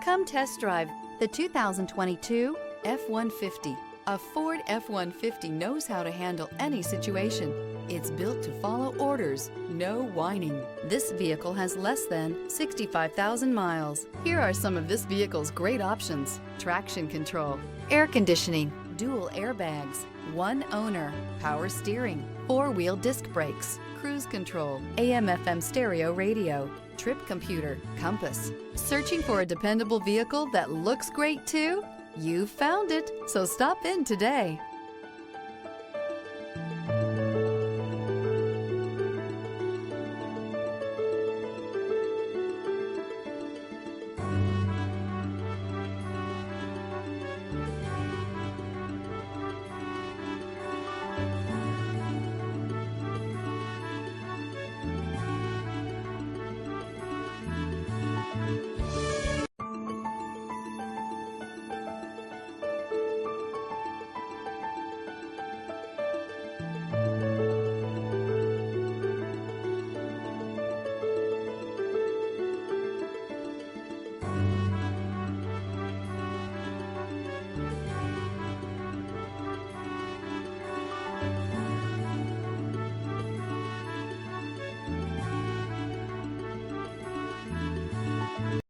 Come test drive the 2022 F-150. A Ford F-150 knows how to handle any situation. It's built to follow orders, no whining. This vehicle has less than 65,000 miles. Here are some of this vehicle's great options: traction control, air conditioning, dual airbags, one owner, power steering, four-wheel disc brakes, cruise control, AM/FM stereo radio, trip computer, compass. Searching for a dependable vehicle that looks great too? You found it, so stop in today.